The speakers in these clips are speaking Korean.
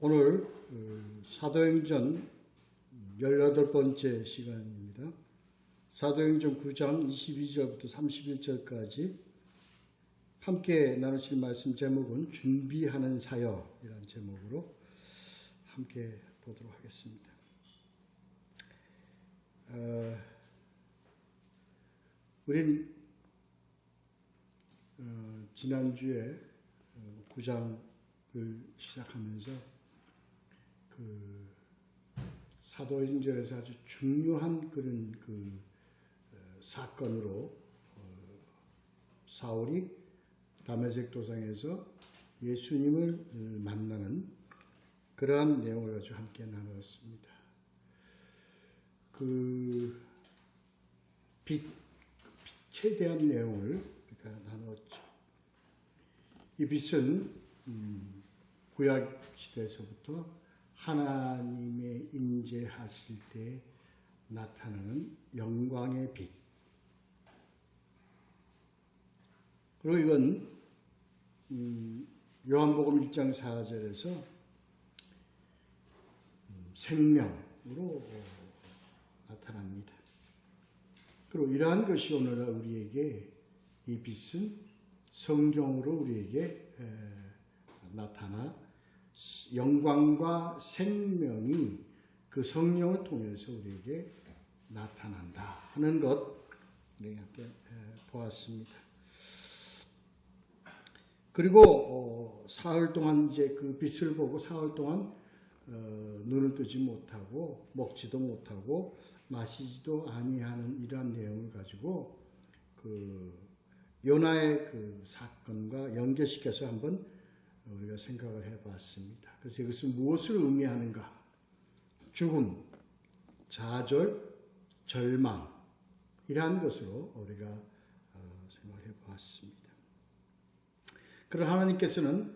오늘 사도행전 18번째 시간입니다. 사도행전 9장 22절부터 31절까지 함께 나누실 말씀 제목은 준비하는 사역이라는 제목으로 함께 보도록 하겠습니다. 우린 지난주에 9장을 시작하면서 사도행전에서 아주 중요한 그런 사건으로 사울이 다메섹 도상에서 예수님을 만나는 그러한 내용을 가지고 함께 나누었습니다. 빛에 대한 내용을 우리가 나누었죠. 이 빛은 구약 시대에서부터 하나님의 임재하실 때 나타나는 영광의 빛. 그리고 이건 요한복음 1장 4절에서 생명으로 나타납니다. 그리고 이러한 것이 오늘날 우리에게 이 빛은 성경으로 우리에게 나타나 영광과 생명이 그 성령을 통해서 우리에게 나타난다 하는 것 우리 함께 보았습니다. 그리고 사흘 동안 이제 그 빛을 보고 사흘 동안 눈을 뜨지 못하고 먹지도 못하고 마시지도 아니하는 이러한 내용을 가지고 요나의 그 사건과 연결시켜서 한번 우리가 생각을 해봤습니다. 그래서 이것은 무엇을 의미하는가? 죽음, 좌절, 절망 이러한 것으로 우리가 생각을 해봤습니다. 그러나 하나님께서는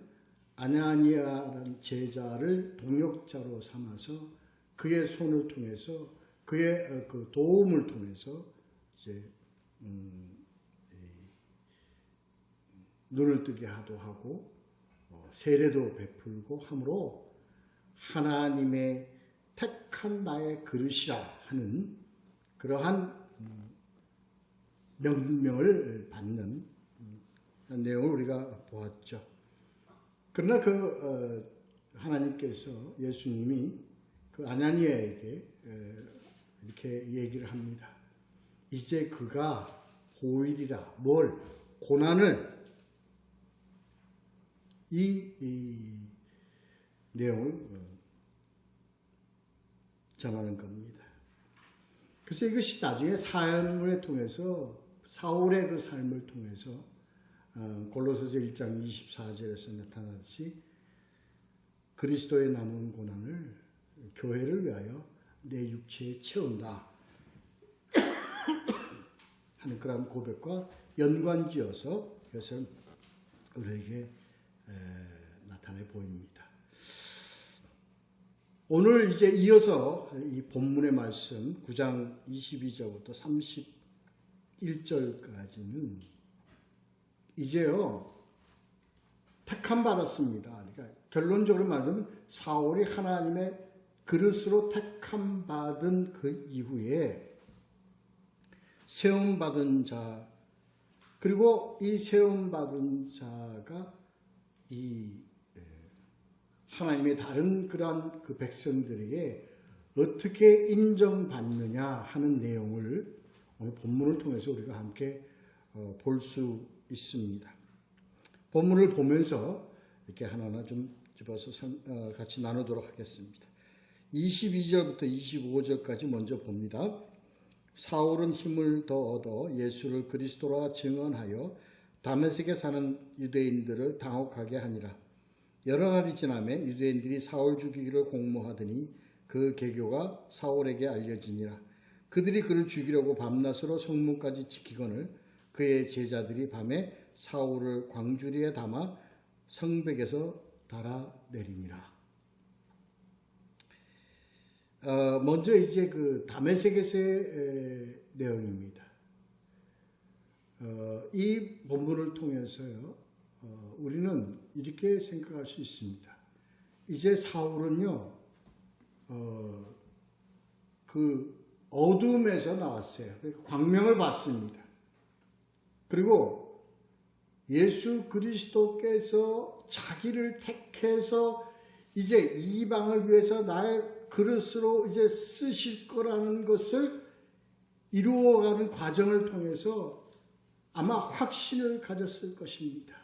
아나니아라는 제자를 동역자로 삼아서 그의 손을 통해서 그의 그 도움을 통해서 이제 눈을 뜨게 하고 세례도 베풀고 함으로 하나님의 택한 나의 그릇이라 하는 그러한 명명을 받는 내용을 우리가 보았죠. 그러나 하나님께서 예수님이 그 아나니아에게 이렇게 얘기를 합니다. 이제 그가 보이리라. 뭘? 고난을 이 내용을 전하는 겁니다. 그래서 이것이 나중에 삶을 통해서 사울의 그 삶을 통해서 골로새서 1장 24절에서 나타나듯이 그리스도의 남은 고난을 교회를 위하여 내 육체에 채운다 하는 그런 고백과 연관지어서 이것을 우리에게 나타내 보입니다. 오늘 이제 이어서 이 본문의 말씀 9장 22절부터 31절까지는 이제요 택함 받았습니다. 그러니까 결론적으로 말하면 사울이 하나님의 그릇으로 택함 받은 그 이후에 세움 받은 자 그리고 이 세움 받은 자가 이 하나님의 다른 그러한 그 백성들에게 어떻게 인정받느냐 하는 내용을 오늘 본문을 통해서 우리가 함께 볼 수 있습니다. 본문을 보면서 이렇게 하나하나 좀 집어서 같이 나누도록 하겠습니다. 22절부터 25절까지 먼저 봅니다. 사울은 힘을 더 얻어 예수를 그리스도라 증언하여 다메섹에 사는 유대인들을 당혹하게 하니라. 여러 날이 지나매 유대인들이 사울 죽이기를 공모하더니 그 계교가 사울에게 알려지니라. 그들이 그를 죽이려고 밤낮으로 성문까지 지키거늘 그의 제자들이 밤에 사울을 광주리에 담아 성벽에서 달아내리니라. 먼저 이제 그 다메섹에서의 내용입니다. 이 본문을 통해서요, 우리는 이렇게 생각할 수 있습니다. 이제 사울은요, 그 어둠에서 나왔어요. 광명을 받습니다. 그리고 예수 그리스도께서 자기를 택해서 이제 이방을 위해서 나의 그릇으로 이제 쓰실 거라는 것을 이루어가는 과정을 통해서 아마 확신을 가졌을 것입니다.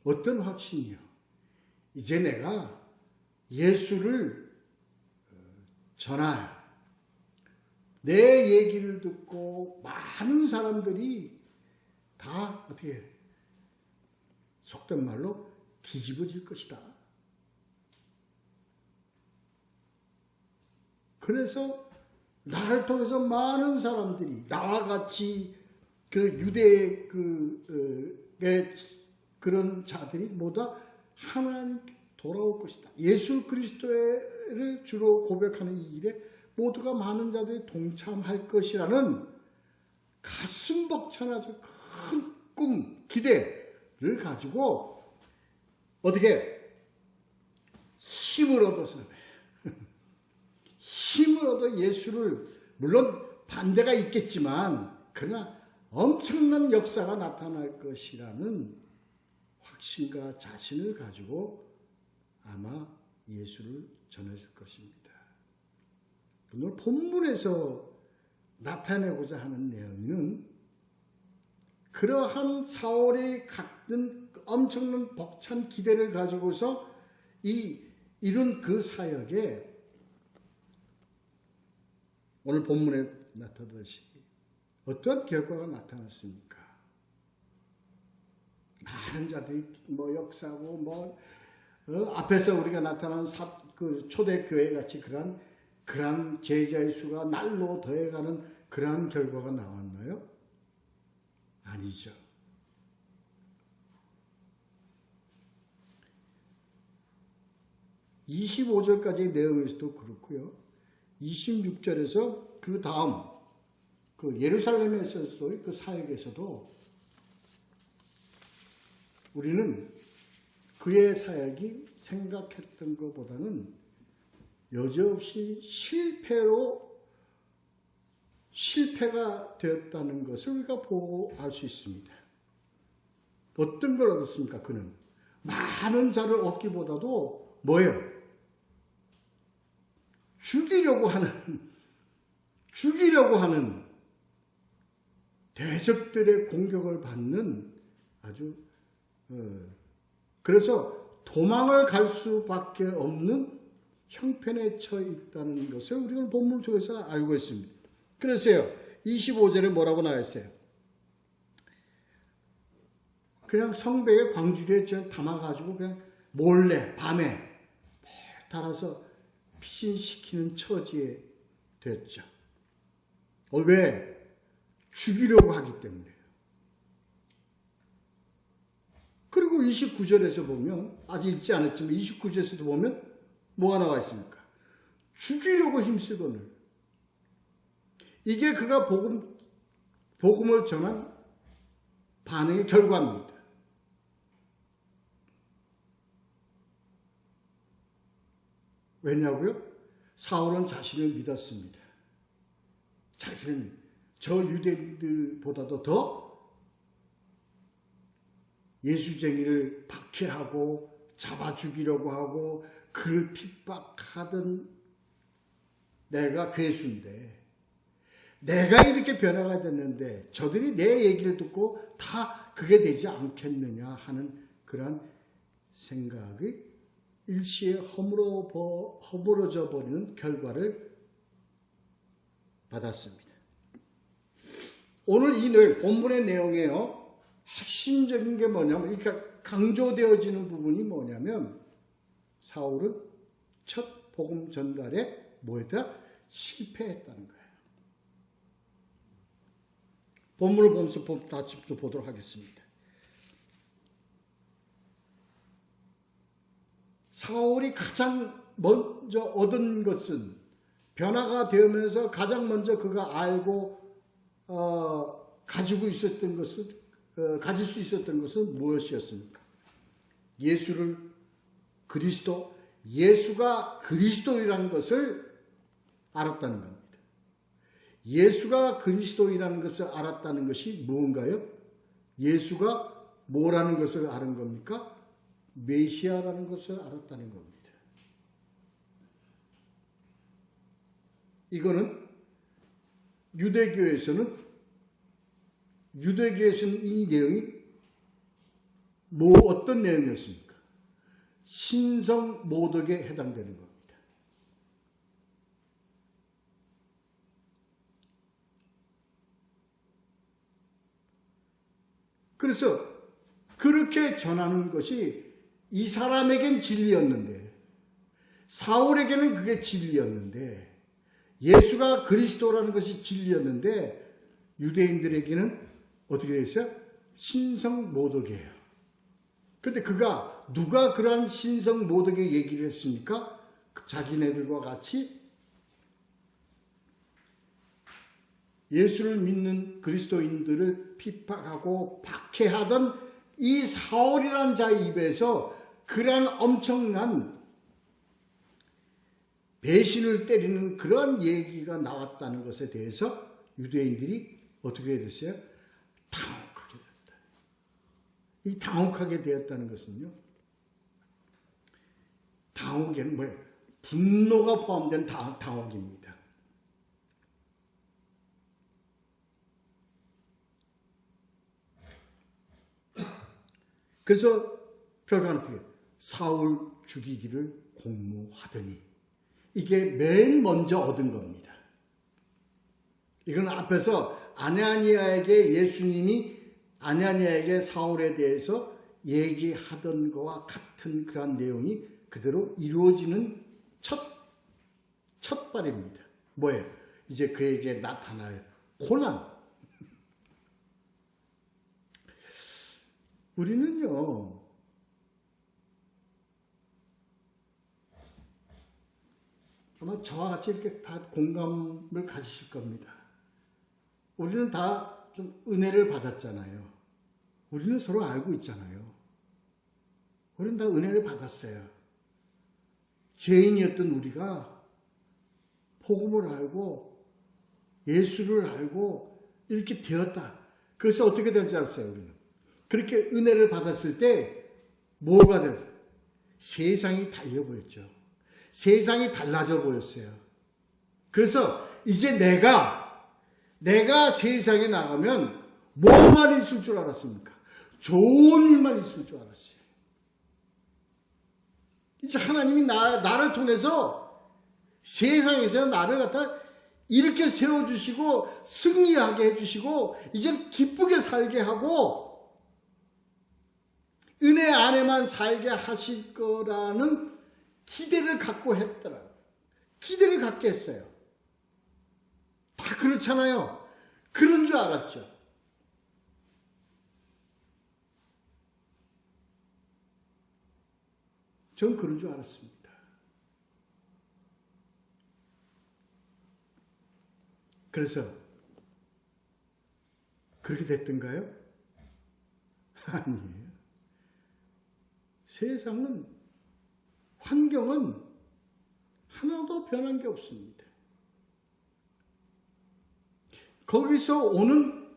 어떤 확신이요? 이제 내가 예수를 전할, 내 얘기를 듣고 많은 사람들이 다 어떻게 속된 말로 뒤집어질 것이다. 그래서 나를 통해서 많은 사람들이 나와 같이 그 유대의 그런 자들이 모두 하나님께 돌아올 것이다. 예수 그리스도를 주로 고백하는 이 일에 모두가 많은 자들이 동참할 것이라는 가슴 벅찬 아주 큰 꿈, 기대를 가지고 어떻게 힘을 얻어서 힘을 얻어 예수를, 물론 반대가 있겠지만 그러나 엄청난 역사가 나타날 것이라는 확신과 자신을 가지고 아마 예수를 전했을 것입니다. 오늘 본문에서 나타내고자 하는 내용은 그러한 사울이 갖는 엄청난 벅찬 기대를 가지고서 이룬 그 사역에 오늘 본문에 나타나듯이 어떤 결과가 나타났습니까? 많은 자들이 역사고 앞에서 우리가 나타난 그 초대교회 같이 그러한 제자의 수가 날로 더해가는 그러한 결과가 나왔나요? 아니죠. 25절까지의 내용에서도 그렇고요. 26절에서 그 다음 그 예루살렘에서의 그 사역에서도 우리는 그의 사역이 생각했던 것보다는 여지없이 실패가 되었다는 것을 우리가 보고 알 수 있습니다. 어떤 걸 얻었습니까? 그는 많은 자를 얻기보다도 뭐예요? 죽이려고 하는 대적들의 공격을 받는 아주 그래서 도망을 갈 수밖에 없는 형편에 처해 있다는 것을 우리는 본문을 통해서 알고 있습니다. 그래서요 25절에 뭐라고 나와 있어요? 그냥 성벽에 광주리에 담아가지고 그냥 몰래 밤에 달아서 피신시키는 처지에 됐죠. 왜? 죽이려고 하기 때문에요. 그리고 29절에서 보면 아직 읽지 않았지만 29절에서도 보면 뭐가 나와 있습니까? 죽이려고 힘쓰거늘. 이게 그가 복음을 전한 반응의 결과입니다. 왜냐고요? 사울은 자신을 믿었습니다. 자신은 저 유대인들보다도 더 예수쟁이를 박해하고 잡아 죽이려고 하고 그를 핍박하던 내가 괴수인데 내가 이렇게 변화가 됐는데 저들이 내 얘기를 듣고 다 그게 되지 않겠느냐 하는 그런 생각이 일시에 허물어져 버리는 결과를 받았습니다. 오늘 이 본문의 내용에요. 핵심적인 게 뭐냐면, 그러니까 강조되어지는 부분이 뭐냐면 사울은 첫 복음 전달에 뭐였다? 실패했다는 거예요. 본문을 보면서 다시 보도록 하겠습니다. 사울이 가장 먼저 얻은 것은 변화가 되면서 가장 먼저 그가 알고 가지고 있었던 것은, 가질 수 있었던 것은 무엇이었습니까? 예수를 그리스도, 예수가 그리스도이라는 것을 알았다는 겁니다. 예수가 그리스도이라는 것을 알았다는 것이 무언가요? 예수가 뭐라는 것을 아는 겁니까? 메시아라는 것을 알았다는 겁니다. 이거는 유대교에서는 이 내용이 어떤 내용이었습니까? 신성 모독에 해당되는 겁니다. 그래서 그렇게 전하는 것이 이 사람에겐 진리였는데, 사울에게는 그게 진리였는데, 예수가 그리스도라는 것이 진리였는데, 유대인들에게는 어떻게 됐어요? 신성 모독이에요. 근데 누가 그러한 신성 모독의 얘기를 했습니까? 자기네들과 같이 예수를 믿는 그리스도인들을 핍박하고 박해하던 이 사울이라는 자의 입에서 그러한 엄청난 배신을 때리는 그런 얘기가 나왔다는 것에 대해서 유대인들이 어떻게 됐어요? 당혹하게 됐다. 이 당혹하게 되었다는 것은요, 당혹에는 뭐예요? 분노가 포함된 당혹입니다. 그래서 결과는 어떻게 사울 죽이기를 공모하더니, 이게 맨 먼저 얻은 겁니다. 이건 앞에서 예수님이 아나니아에게 사울에 대해서 얘기하던 것과 같은 그런 내용이 그대로 이루어지는 첫 발입니다. 뭐예요? 이제 그에게 나타날 고난. 우리는요, 아마 저와 같이 이렇게 다 공감을 가지실 겁니다. 우리는 다 좀 은혜를 받았잖아요. 우리는 서로 알고 있잖아요. 우리는 다 은혜를 받았어요. 죄인이었던 우리가 복음을 알고 예수를 알고 이렇게 되었다. 그래서 어떻게 된 줄 알았어요, 우리는. 그렇게 은혜를 받았을 때 뭐가 됐어요? 세상이 달려 보였죠. 세상이 달라져 보였어요. 그래서 이제 내가 세상에 나가면 뭐만 있을 줄 알았습니까? 좋은 일만 있을 줄 알았어요. 이제 하나님이 나를 통해서 세상에서 나를 갖다 이렇게 세워주시고 승리하게 해주시고 이제 기쁘게 살게 하고 은혜 안에만 살게 하실 거라는 기대를 갖고 했더라고요. 기대를 갖게 했어요. 다 그렇잖아요. 그런 줄 알았죠. 전 그런 줄 알았습니다. 그래서 그렇게 됐던가요? 아니에요. 세상은, 환경은 하나도 변한 게 없습니다. 거기서 오는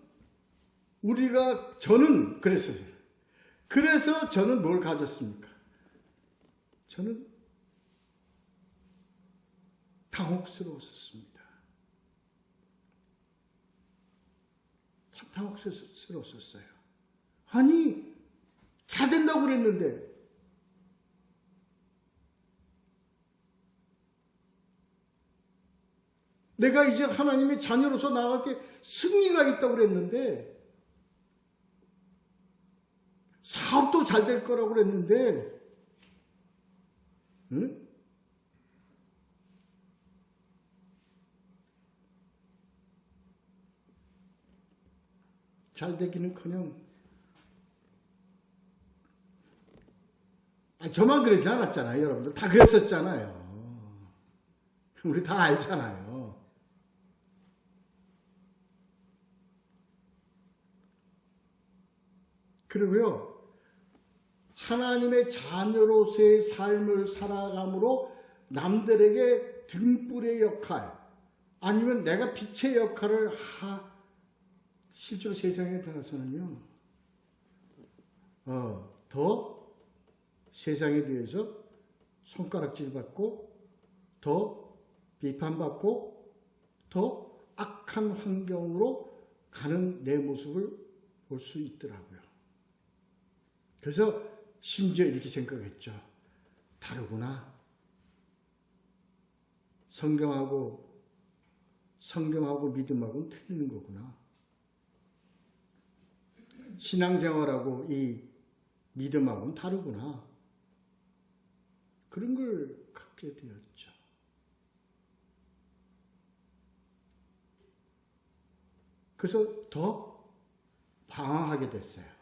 저는 그랬어요. 그래서 저는 뭘 가졌습니까? 저는 당혹스러웠었습니다. 참 당혹스러웠었어요. 아니, 잘 된다고 그랬는데 내가 이제 하나님의 자녀로서 나갈 때 승리가 있다고 그랬는데, 사업도 잘 될 거라고 그랬는데, 응? 잘 되기는커녕, 저만 그러지 않았잖아요. 여러분들 다 그랬었잖아요. 우리 다 알잖아요. 그리고요, 하나님의 자녀로서의 삶을 살아감으로 남들에게 등불의 역할 아니면 내가 빛의 역할을 실제로 세상에 들어서는요 더 세상에 대해서 손가락질 받고 더 비판받고 더 악한 환경으로 가는 내 모습을 볼 수 있더라고요. 그래서 심지어 이렇게 생각했죠. 다르구나. 성경하고 믿음하고는 틀리는 거구나. 신앙생활하고 이 믿음하고는 다르구나. 그런 걸 갖게 되었죠. 그래서 더 방황하게 됐어요.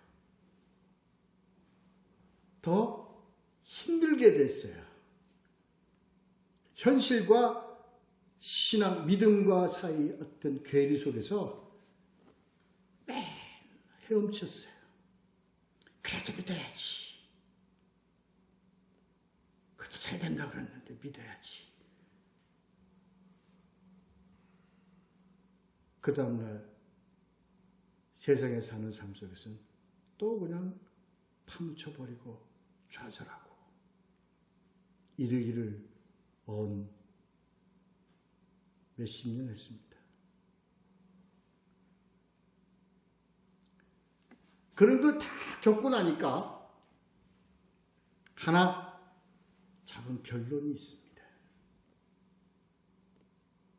더 힘들게 됐어요. 현실과 신앙, 믿음과 사이 어떤 괴리 속에서 매일 헤엄쳤어요. 그래도 믿어야지. 그래도 잘 된다고 그랬는데 믿어야지. 그 다음날 세상에 사는 삶 속에서는 또 그냥 파묻혀버리고 좌절하고 이르기를 몇십 년 했습니다. 그런 걸 다 겪고 나니까 하나 잡은 결론이 있습니다.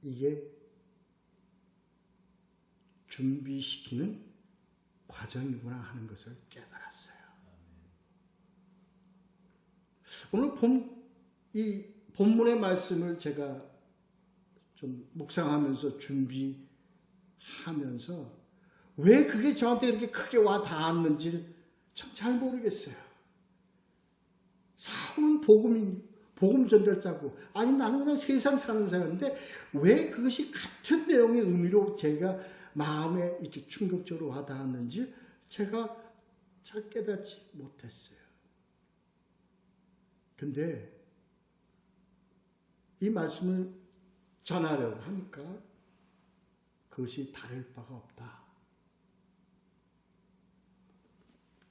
이게 준비시키는 과정이구나 하는 것을 깨달았어요. 오늘 이 본문의 말씀을 제가 좀 묵상하면서 준비하면서 왜 그게 저한테 이렇게 크게 와 닿았는지 참 잘 모르겠어요. 사울은 복음 전달자고 아니 나는 그냥 세상 사는 사람인데 왜 그것이 같은 내용의 의미로 제가 마음에 이렇게 충격적으로 와 닿았는지 제가 잘 깨닫지 못했어요. 근데 이 말씀을 전하려고 하니까 그것이 다를 바가 없다.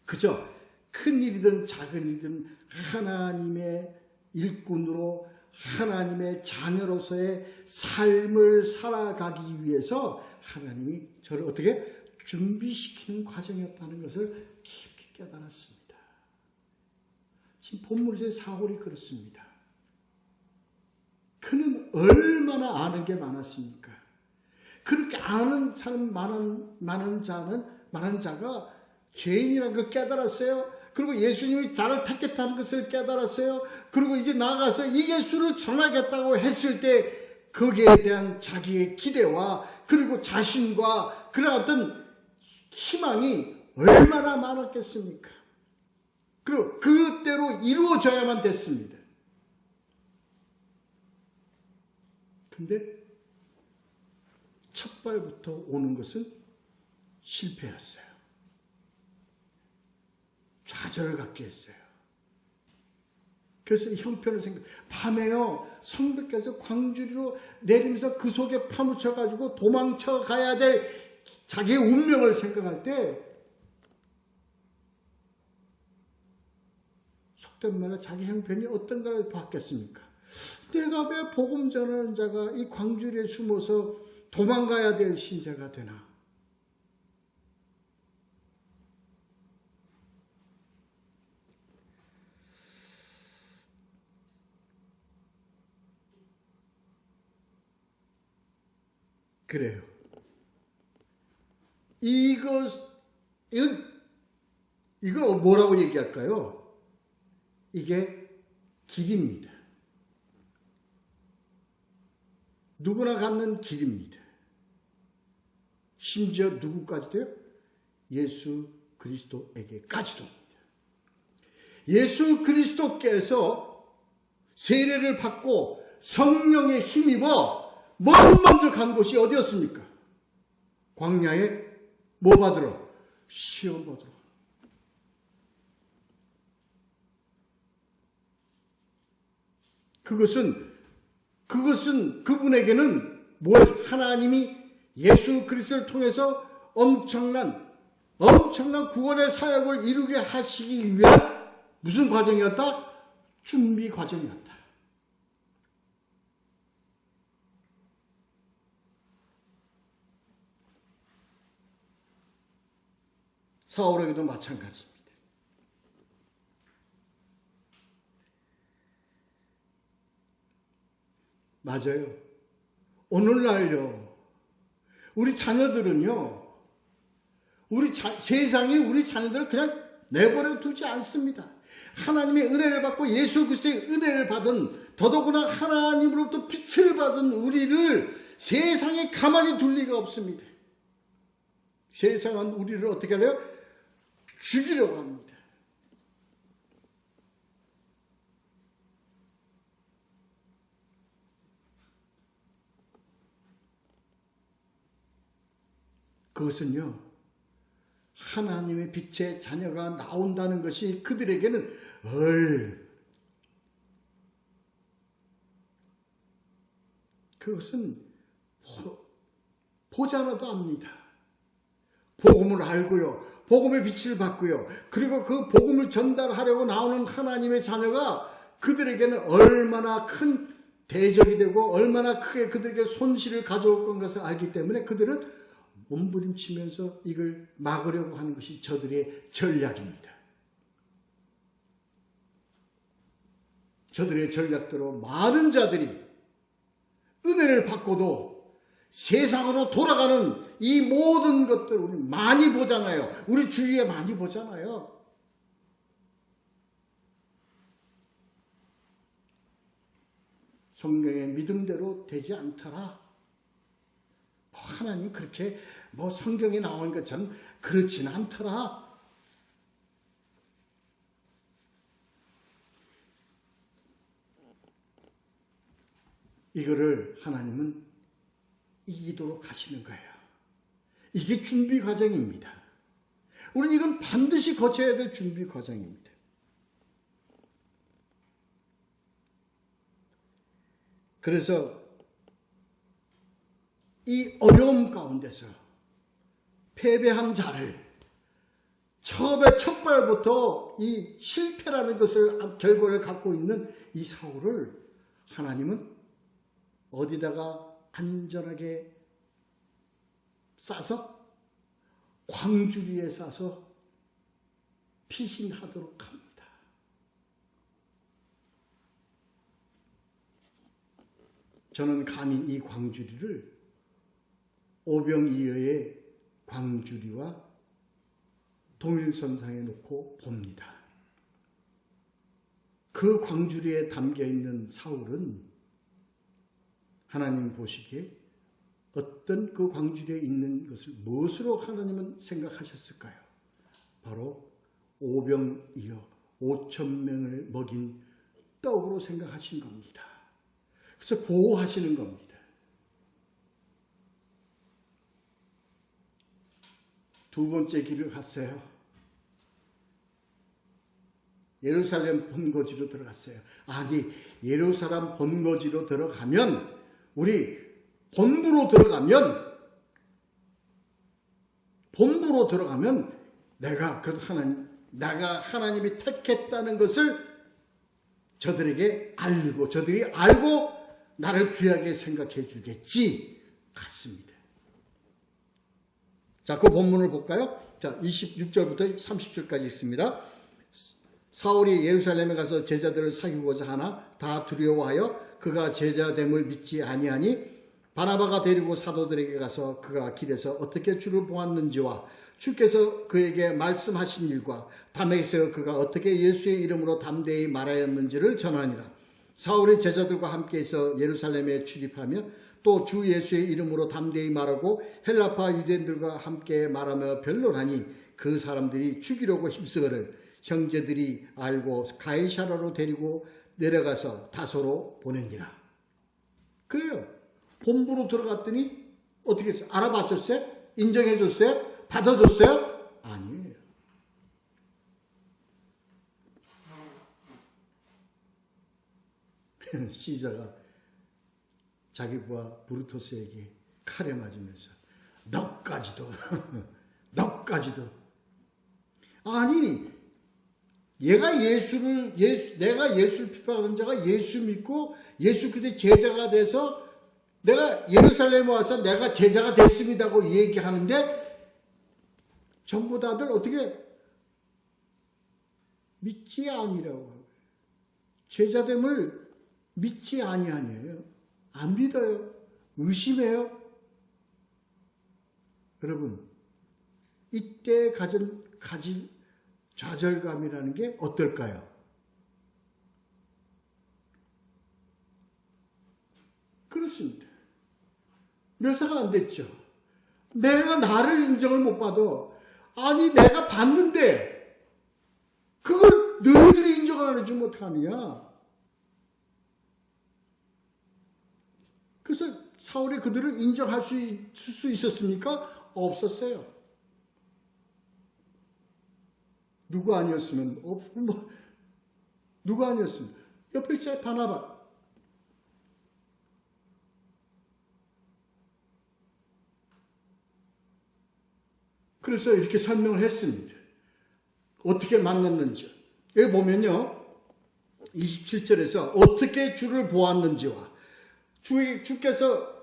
그저 큰 일이든 작은 일이든 하나님의 일꾼으로 하나님의 자녀로서의 삶을 살아가기 위해서 하나님이 저를 어떻게 준비시키는 과정이었다는 것을 깊이 깨달았습니다. 지금 본문에서의 사울이 그렇습니다. 그는 얼마나 아는 게 많았습니까? 그렇게 아는 사람 많은 자가 죄인이라는 걸 깨달았어요. 그리고 예수님이 자를 택했다는 것을 깨달았어요. 그리고 이제 나가서 이 예수를 전하겠다고 했을 때 거기에 대한 자기의 기대와 그리고 자신과 그런 어떤 희망이 얼마나 많았겠습니까? 그리고 그대로 이루어져야만 됐습니다. 근데 첫 발부터 오는 것은 실패였어요. 좌절을 갖게 했어요. 그래서 이 형편을 밤에요 성벽에서 광주리로 내리면서 그 속에 파묻혀가지고 도망쳐 가야 될 자기의 운명을 생각할 때 속된 말로 자기 형편이 어떤가를 봤겠습니까? 내가 왜 복음 전하는 자가 이 광주리에 숨어서 도망가야 될 신세가 되나? 그래요. 이걸 뭐라고 얘기할까요? 이게 길입니다. 누구나 갖는 길입니다. 심지어 누구까지도요? 예수 그리스도에게까지도입니다. 예수 그리스도께서 세례를 받고 성령에 힘입어 먼저 간 곳이 어디였습니까? 광야에 뭐 받으러? 시험 받으러. 그것은 그분에게는 하나님이 예수 그리스도를 통해서 엄청난 구원의 사역을 이루게 하시기 위한 무슨 과정이었다? 준비 과정이었다. 사울에게도 마찬가지입니다. 맞아요. 오늘날요, 우리 자녀들은요, 세상이 우리 자녀들을 그냥 내버려 두지 않습니다. 하나님의 은혜를 받고 예수 그리스도의 은혜를 받은, 더더구나 하나님으로부터 빛을 받은 우리를 세상에 가만히 둘 리가 없습니다. 세상은 우리를 어떻게 해요? 죽이려고 합니다. 그것은요, 하나님의 빛의 자녀가 나온다는 것이 그들에게는 그것은 보잖아도 압니다. 복음을 알고요, 복음의 빛을 받고요, 그리고 그 복음을 전달하려고 나오는 하나님의 자녀가 그들에게는 얼마나 큰 대적이 되고 얼마나 크게 그들에게 손실을 가져올 것을 알기 때문에 그들은 몸부림치면서 이걸 막으려고 하는 것이 저들의 전략입니다. 저들의 전략대로 많은 자들이 은혜를 받고도 세상으로 돌아가는 이 모든 것들 우리 많이 보잖아요. 우리 주위에 많이 보잖아요. 성령의 믿음대로 되지 않더라. 하나님 그렇게 성경에 나온 것처럼 그렇지는 않더라. 이거를 하나님은 이기도록 하시는 거예요. 이게 준비 과정입니다. 우리는 이건 반드시 거쳐야 될 준비 과정입니다. 그래서 이 어려움 가운데서 패배한 자를 처음에 첫 발부터 이 실패라는 것을 결과를 갖고 있는 이 사울을 하나님은 어디다가 안전하게 싸서 광주리에 싸서 피신하도록 합니다. 저는 감히 이 광주리를 오병이어의 광주리와 동일선상에 놓고 봅니다. 그 광주리에 담겨있는 사울은 하나님 보시기에 어떤 그 광주리에 있는 것을 무엇으로 하나님은 생각하셨을까요? 바로 오병이어 5,000명을 먹인 떡으로 생각하신 겁니다. 그래서 보호하시는 겁니다. 두 번째 길을 갔어요. 예루살렘 본거지로 들어갔어요. 아니, 예루살렘 본거지로 들어가면 우리 본부로 들어가면 내가 그래도 하나님이 택했다는 것을 저들이 알고 나를 귀하게 생각해 주겠지 같습니다. 자, 그 본문을 볼까요? 자, 26절부터 30절까지 있습니다. 사울이 예루살렘에 가서 제자들을 사귀고자 하나 다 두려워하여 그가 제자됨을 믿지 아니하니 바나바가 데리고 사도들에게 가서 그가 길에서 어떻게 주를 보았는지와 주께서 그에게 말씀하신 일과 다메섹에서 그가 어떻게 예수의 이름으로 담대히 말하였는지를 전하니라. 사울이 제자들과 함께해서 예루살렘에 출입하며 또 주 예수의 이름으로 담대히 말하고 헬라파 유대인들과 함께 말하며 변론하니 그 사람들이 죽이려고 힘쓰거를 형제들이 알고 가이사라로 데리고 내려가서 다소로 보내니라. 그래요. 본부로 들어갔더니 어떻게 했어요? 알아봤었어요? 인정해줬어요? 받아줬어요? 아니에요. 시저가 자기 부하 브루토스에게 칼에 맞으면서 너까지도 너까지도 아니 내가 예수를 핍박하는 자가 예수 믿고 예수 그리스도의 제자가 돼서 내가 예루살렘에 와서 내가 제자가 됐습니다고 얘기하는데 전부 다들 어떻게 믿지 아니라고 하고 제자됨을 믿지 아니하네요. 안 믿어요. 의심해요. 여러분 이때 가진 좌절감이라는 게 어떨까요? 그렇습니다. 묘사가 안 됐죠. 내가 나를 인정을 못 받아. 아니 내가 봤는데 그걸 너희들이 인정을 안 해주면 어떡하느냐. 그래서 사울이 그들을 인정할 수 있었습니까? 없었어요. 누구 아니었으면 누구 아니었으면 옆에 있잖아요. 바나바. 그래서 이렇게 설명을 했습니다. 어떻게 만났는지. 여기 보면요. 27절에서 어떻게 주를 보았는지와 주께서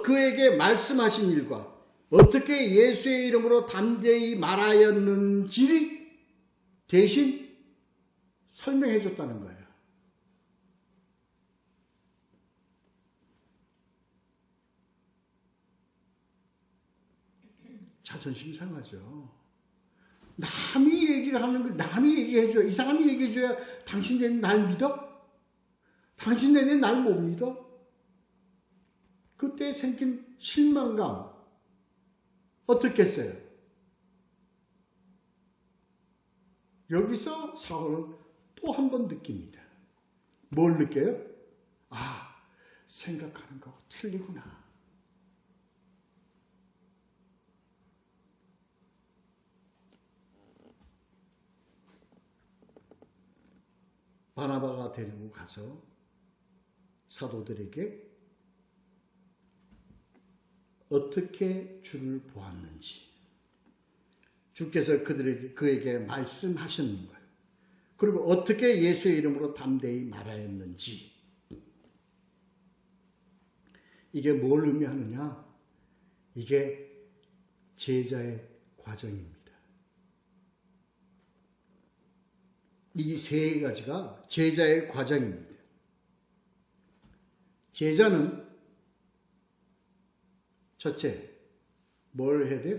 그에게 말씀하신 일과 어떻게 예수의 이름으로 담대히 말하였는지 대신 설명해 줬다는 거예요. 자존심 상하죠. 남이 얘기를 하는 걸 남이 얘기해줘야, 이 사람이 얘기해줘야 당신들이 날 믿어? 당신들이 날 못 믿어? 그때 생긴 실망감 어떻게 했어요? 여기서 사울은 또 한 번 느낍니다. 뭘 느껴요? 아, 생각하는 거하고 틀리구나. 바나바가 데리고 가서 사도들에게 어떻게 주를 보았는지, 주께서 그에게 말씀하셨는 걸, 그리고 어떻게 예수의 이름으로 담대히 말하였는지, 이게 뭘 의미하느냐? 이게 제자의 과정입니다. 이 세 가지가 제자의 과정입니다. 제자는 첫째, 뭘 해야 돼요?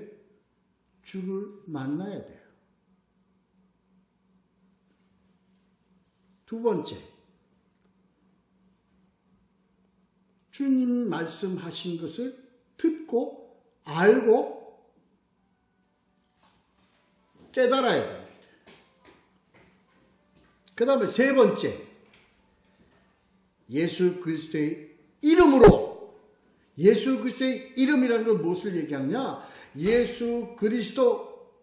주를 만나야 돼요. 두 번째, 주님 말씀하신 것을 듣고 알고 깨달아야 됩니다. 그 다음에 세 번째, 예수 그리스도의 이름으로, 예수 그리스도의 이름이라는 건 무엇을 얘기하느냐? 예수 그리스도,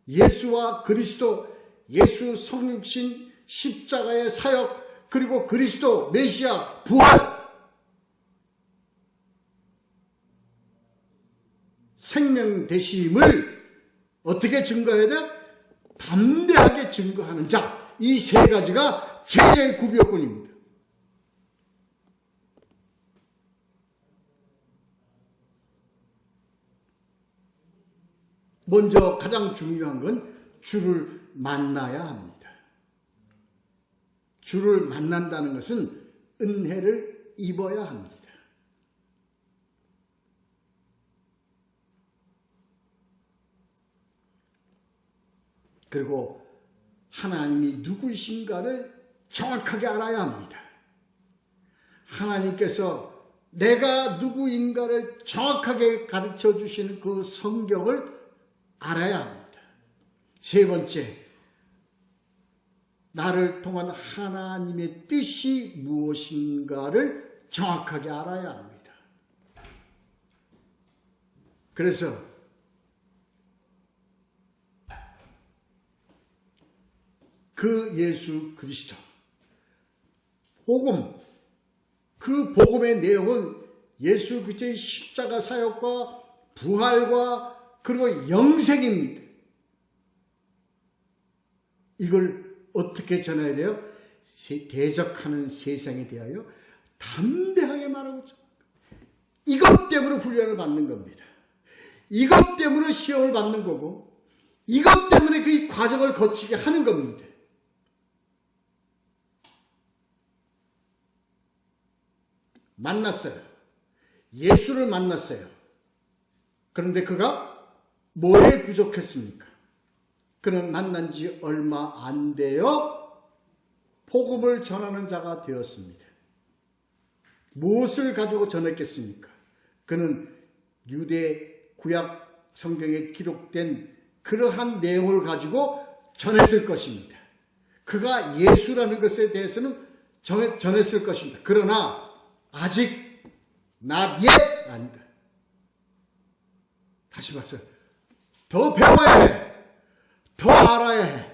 예수와 그리스도, 예수 성육신 십자가의 사역, 그리고 그리스도 메시아 부활, 생명 되심을 어떻게 증거해야 돼? 담대하게 증거하는 자. 이 세 가지가 제자의 구비요건입니다. 먼저 가장 중요한 건 주를 만나야 합니다. 주를 만난다는 것은 은혜를 입어야 합니다. 그리고 하나님이 누구이신가를 정확하게 알아야 합니다. 하나님께서 내가 누구인가를 정확하게 가르쳐 주시는 그 성경을 알아야 합니다. 세 번째, 나를 통한 하나님의 뜻이 무엇인가를 정확하게 알아야 합니다. 그래서 그 예수 그리스도, 복음, 그 복음의 내용은 예수 그리스도의 십자가 사역과 부활과 그리고 영생입니다. 이걸 어떻게 전해야 돼요? 대적하는 세상에 대하여 담대하게 말하고 이것 때문에 훈련을 받는 겁니다. 이것 때문에 시험을 받는 거고 이것 때문에 그 과정을 거치게 하는 겁니다. 만났어요. 예수를 만났어요. 그런데 그가 뭐에 부족했습니까? 그는 만난 지 얼마 안 되어 복음을 전하는 자가 되었습니다. 무엇을 가지고 전했겠습니까? 그는 유대 구약 성경에 기록된 그러한 내용을 가지고 전했을 것입니다. 그가 예수라는 것에 대해서는 전했을 것입니다. 그러나 아직 not yet 아니다. 다시 말해서 더 배워야 해. 더 알아야 해.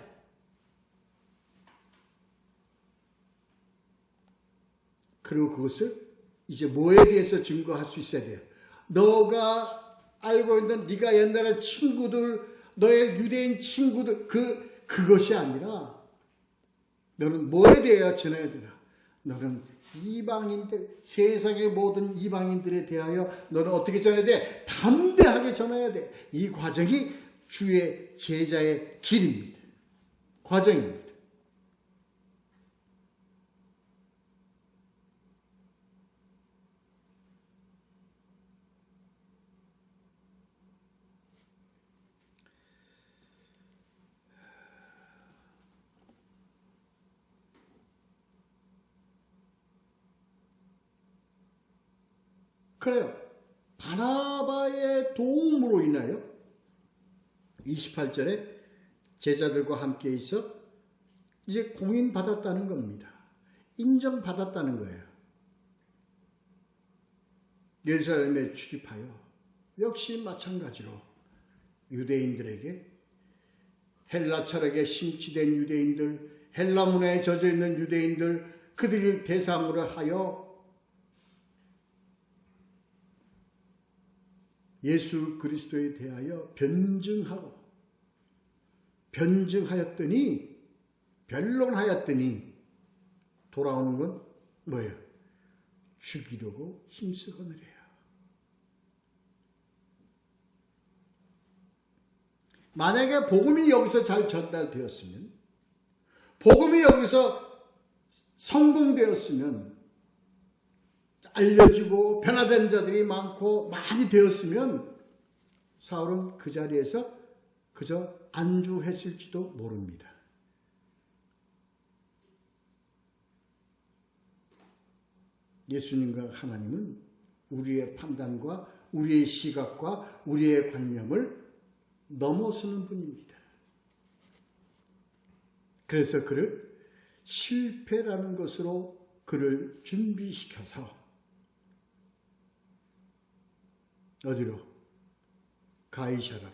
그리고 그것을 이제 뭐에 대해서 증거할 수 있어야 돼요. 너가 알고 있는 네가 옛날에 친구들, 너의 유대인 친구들 그것이 아니라 너는 뭐에 대해 전해야 되나? 너는 이방인들, 세상의 모든 이방인들에 대하여 너는 어떻게 전해야 돼? 담대하게 전해야 돼. 이 과정이 주의 제자의 길입니다. 과정입니다. 그래요. 바나바의 도움으로 인하여 28절에 제자들과 함께 있어 이제 공인받았다는 겁니다. 인정받았다는 거예요. 예루살렘에 출입하여 역시 마찬가지로 유대인들에게 헬라 철학에 심취된 유대인들, 헬라 문화에 젖어있는 유대인들 그들을 대상으로 하여 예수 그리스도에 대하여 변증하였더니 변론하였더니 돌아오는 건 뭐예요? 죽이려고 힘쓰거늘이에요. 만약에 복음이 여기서 잘 전달되었으면, 복음이 여기서 성공되었으면, 알려지고 변화된 자들이 많고 많이 되었으면 사울은 그 자리에서 그저 안주했을지도 모릅니다. 예수님과 하나님은 우리의 판단과 우리의 시각과 우리의 관념을 넘어서는 분입니다. 그래서 그를 실패라는 것으로 그를 준비시켜서 어디로? 가이사라로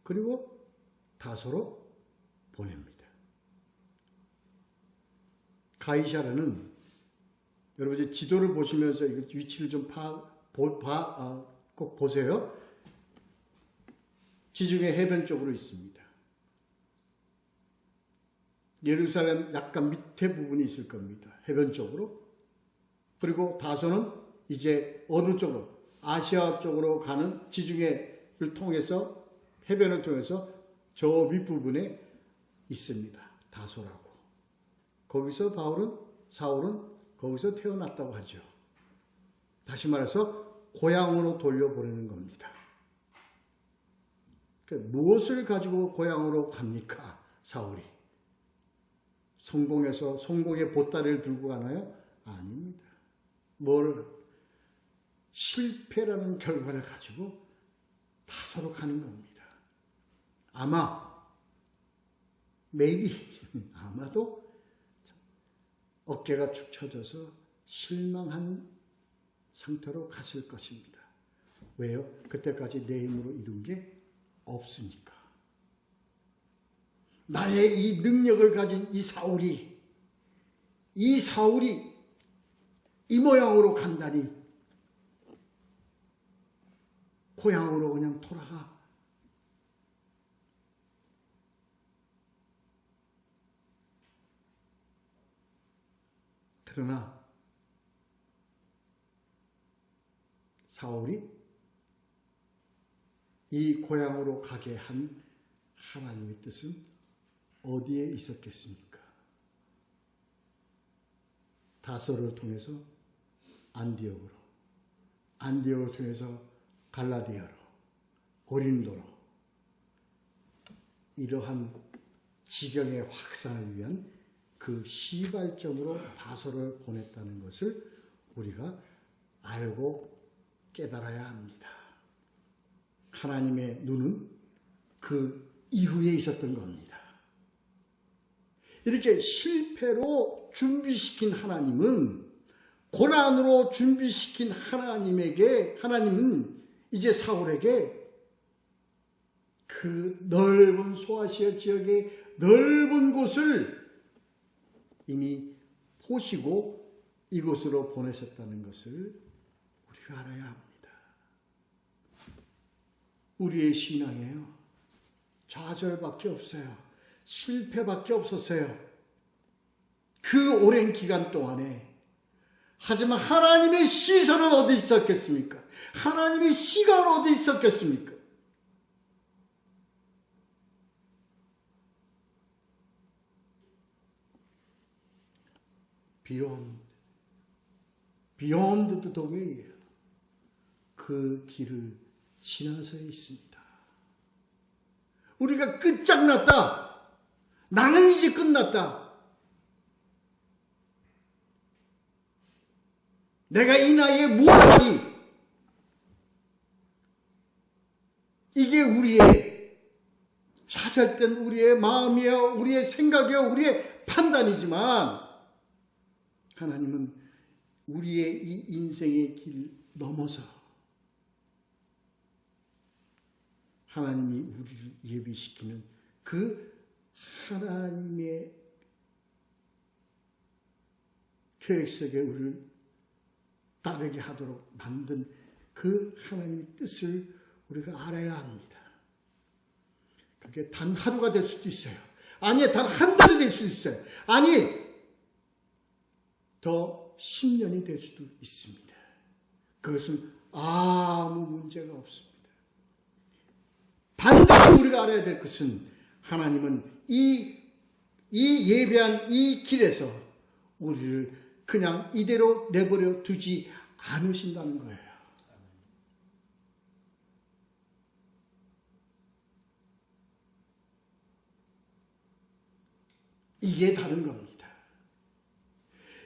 그리고 다소로 보냅니다. 가이사라는 여러분 이제 지도를 보시면서 위치를 좀 꼭 보세요. 지중해 해변 쪽으로 있습니다. 예루살렘 약간 밑에 부분이 있을 겁니다. 해변 쪽으로. 그리고 다소는 이제 어느 쪽으로? 아시아 쪽으로 가는 지중해를 통해서 해변을 통해서 저 윗부분에 있습니다. 다소라고. 거기서 사울은 거기서 태어났다고 하죠. 다시 말해서 고향으로 돌려보내는 겁니다. 그러니까 무엇을 가지고 고향으로 갑니까? 사울이. 성공의 보따리를 들고 가나요? 아닙니다. 실패라는 결과를 가지고 다소로 가는 겁니다. 아마도 어깨가 축 처져서 실망한 상태로 갔을 것입니다. 왜요? 그때까지 내 힘으로 이룬 게 없으니까. 나의 이 능력을 가진 이 사울이 이 모양으로 간다니 고향으로 그냥 돌아가. 그러나 사울이 이 고향으로 가게 한 하나님의 뜻은 어디에 있었겠습니까? 다소를 통해서 안디옥으로, 안디옥을 통해서 갈라디아로, 고린도로, 이러한 지경의 확산을 위한 그 시발점으로 다소를 보냈다는 것을 우리가 알고 깨달아야 합니다. 하나님의 눈은 그 이후에 있었던 겁니다. 이렇게 실패로 준비시킨 하나님은, 고난으로 준비시킨 하나님에게, 하나님은 이제 사울에게 그 넓은 소아시아 지역의 넓은 곳을 이미 보시고 이곳으로 보내셨다는 것을 우리가 알아야 합니다. 우리의 신앙에요, 좌절밖에 없어요. 실패밖에 없었어요. 그 오랜 기간 동안에. 하지만 하나님의 시선은 어디 있었겠습니까? 하나님의 시간은 어디 있었겠습니까? Beyond the way, 그 길을 지나서 있습니다. 우리가 끝장났다. 나는 이제 끝났다. 내가 이 나이에 뭘 하니? 이게 우리의 좌절된 우리의 마음이요, 우리의 생각이요, 우리의 판단이지만 하나님은 우리의 이 인생의 길 넘어서 하나님이 우리를 예비시키는 그 하나님의 계획 속에 우리를 따르게 하도록 만든 그 하나님의 뜻을 우리가 알아야 합니다. 그게 단 하루가 될 수도 있어요. 아니, 단 한 달이 될 수도 있어요. 아니, 더 10년이 될 수도 있습니다. 그것은 아무 문제가 없습니다. 반드시 우리가 알아야 될 것은 하나님은 이 예배한 이 길에서 우리를 그냥 이대로 내버려 두지 않으신다는 거예요. 이게 다른 겁니다.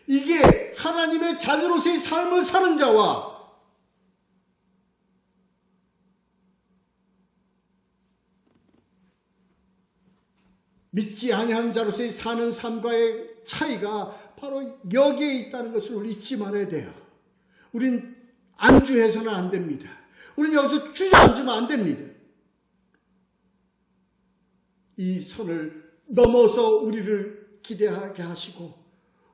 이게 하나님의 자녀로서의 삶을 사는 자와 믿지 아니한 자로서의 사는 삶과의 차이가 바로 여기에 있다는 것을 우리 잊지 말아야 돼요. 우린 안주해서는 안 됩니다. 우린 여기서 주저앉으면 안 됩니다. 이 선을 넘어서 우리를 기대하게 하시고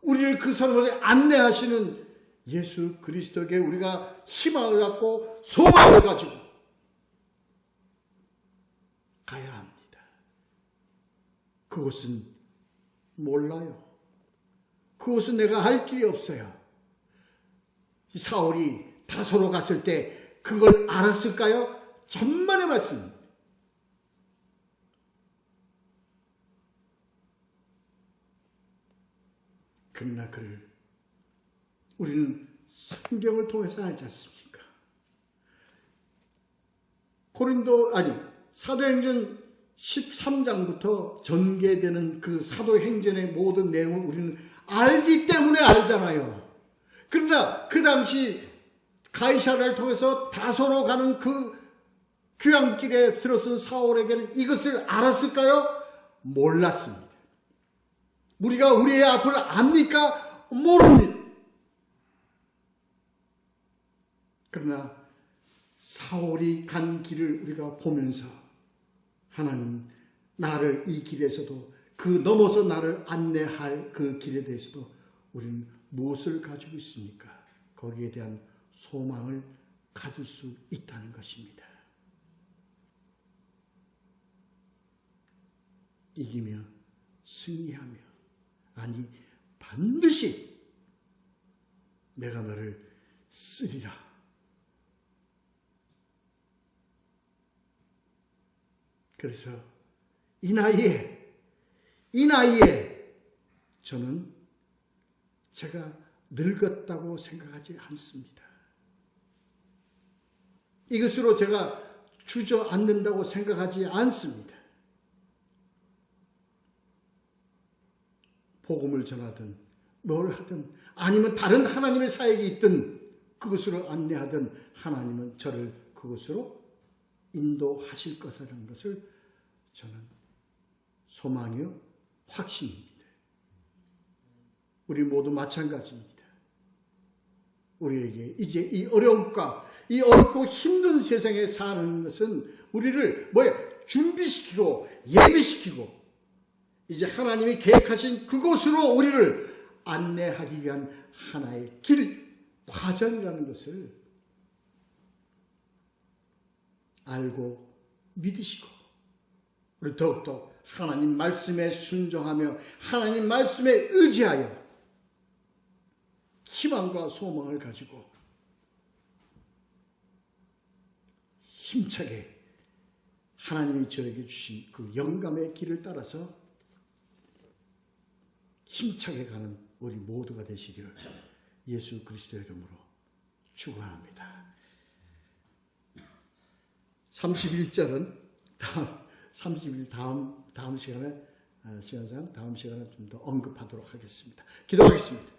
우리를 그 선을 안내하시는 예수 그리스도에게 우리가 희망을 갖고 소망을 가지고 가야 합니다. 그것은 몰라요. 그것은 내가 알 길이 없어요. 사울이 다소로 갔을 때 그걸 알았을까요? 천만의 말씀입니다. 그러나 그를 우리는 성경을 통해서 알지 않습니까? 사도행전 13장부터 전개되는 그 사도행전의 모든 내용을 우리는 알기 때문에 알잖아요. 그러나 그 당시 가이사랴를 통해서 다소로 가는 그 귀향길에 들어선 사울에게는 이것을 알았을까요? 몰랐습니다. 우리가 우리의 앞을 압니까? 모릅니다. 그러나 사울이 간 길을 우리가 보면서 하나님, 나를 이 길에서도 그 넘어서 나를 안내할 그 길에 대해서도 우리는 무엇을 가지고 있습니까? 거기에 대한 소망을 가질 수 있다는 것입니다. 이기며 승리하며, 아니 반드시 내가 너를 쓰리라. 그래서 이 나이에 저는 제가 늙었다고 생각하지 않습니다. 이것으로 제가 주저앉는다고 생각하지 않습니다. 복음을 전하든 뭘 하든 아니면 다른 하나님의 사역이 있든 그것으로 안내하든 하나님은 저를 그것으로 인도하실 것이라는 것을 저는 소망이요 확신입니다. 우리 모두 마찬가지입니다. 우리에게 이제 이 어려움과 이 어렵고 힘든 세상에 사는 것은 우리를 준비시키고 예비시키고 이제 하나님이 계획하신 그곳으로 우리를 안내하기 위한 하나의 길, 과정이라는 것을 알고 믿으시고 우리 더욱더 하나님 말씀에 순종하며 하나님 말씀에 의지하여 희망과 소망을 가지고 힘차게 하나님이 저에게 주신 그 영감의 길을 따라서 힘차게 가는 우리 모두가 되시기를 예수 그리스도의 이름으로 축원합니다. 31절은 다음 시간에 좀 더 언급하도록 하겠습니다. 기도하겠습니다.